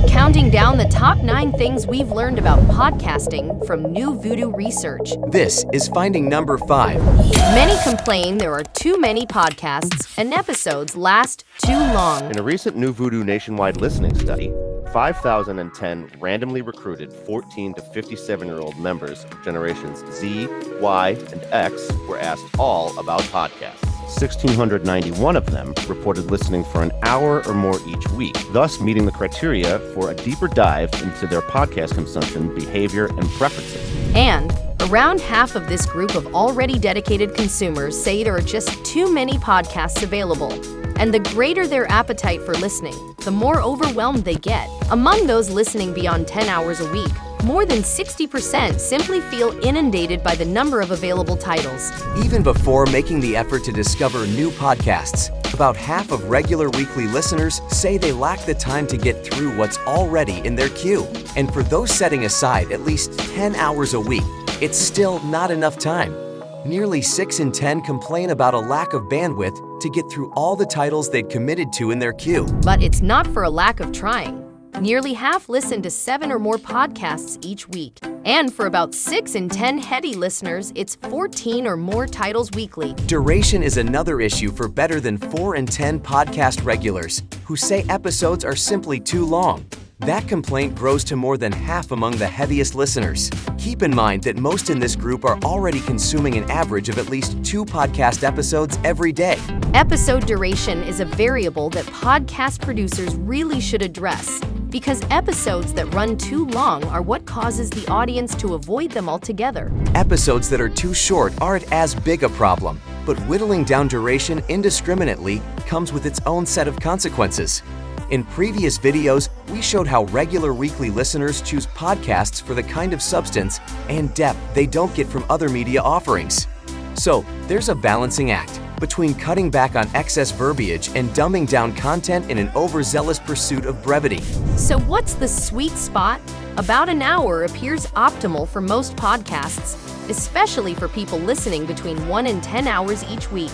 counting down the top 9 things we've learned about podcasting from NuVoodoo research. This is finding number 5. Many complain there are too many podcasts and episodes last too long. In a recent NuVoodoo nationwide listening study, 5,010 randomly recruited 14 to 57-year-old members of generations Z, Y, and X were asked all about podcasts. 1,691 of them reported listening for an hour or more each week, thus meeting the criteria for a deeper dive into their podcast consumption behavior and preferences. And around half of this group of already dedicated consumers say there are just too many podcasts available. And the greater their appetite for listening, the more overwhelmed they get. Among those listening beyond 10 hours a week, more than 60% simply feel inundated by the number of available titles. Even before making the effort to discover new podcasts, about half of regular weekly listeners say they lack the time to get through what's already in their queue. And for those setting aside at least 10 hours a week, it's still not enough time. Nearly 6 in 10 complain about a lack of bandwidth to get through all the titles they'd committed to in their queue. But it's not for a lack of trying. Nearly half listen to 7 or more podcasts each week. And for about 6 in 10 heady listeners, it's 14 or more titles weekly. Duration is another issue for better than 4 in 10 podcast regulars who say episodes are simply too long. That complaint grows to more than half among the heaviest listeners. Keep in mind that most in this group are already consuming an average of at least 2 podcast episodes every day. Episode duration is a variable that podcast producers really should address, because episodes that run too long are what causes the audience to avoid them altogether. Episodes that are too short aren't as big a problem, but whittling down duration indiscriminately comes with its own set of consequences. In previous videos, we showed how regular weekly listeners choose podcasts for the kind of substance and depth they don't get from other media offerings. So, there's a balancing act between cutting back on excess verbiage and dumbing down content in an overzealous pursuit of brevity. So what's the sweet spot? About an hour appears optimal for most podcasts, especially for people listening between 1 and 10 hours each week.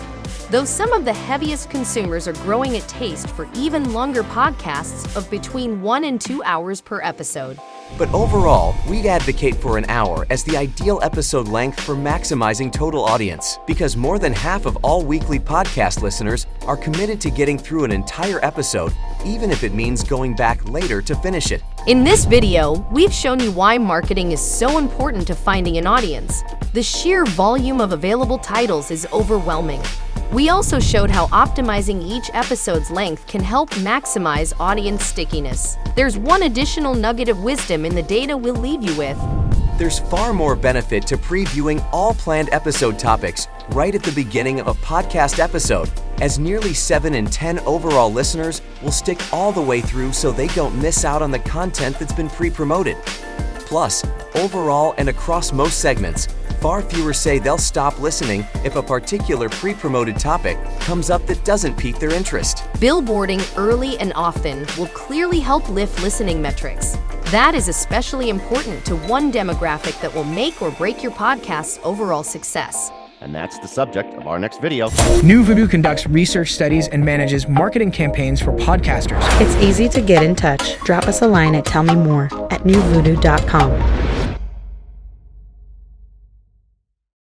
Though some of the heaviest consumers are growing a taste for even longer podcasts of between 1 and 2 hours per episode. But overall, we'd advocate for an hour as the ideal episode length for maximizing total audience, because more than half of all weekly podcast listeners are committed to getting through an entire episode, even if it means going back later to finish it. In this video, we've shown you why marketing is so important to finding an audience. The sheer volume of available titles is overwhelming. We also showed how optimizing each episode's length can help maximize audience stickiness. There's one additional nugget of wisdom in the data we'll leave you with. There's far more benefit to previewing all planned episode topics right at the beginning of a podcast episode, as nearly 7 in 10 overall listeners will stick all the way through so they don't miss out on the content that's been pre-promoted. Plus, overall and across most segments, far fewer say they'll stop listening if a particular pre-promoted topic comes up that doesn't pique their interest. Billboarding early and often will clearly help lift listening metrics. That is especially important to one demographic that will make or break your podcast's overall success. And that's the subject of our next video. NuVoodoo conducts research studies and manages marketing campaigns for podcasters. It's easy to get in touch. Drop us a line at tellmemore@nuvoodoo.com.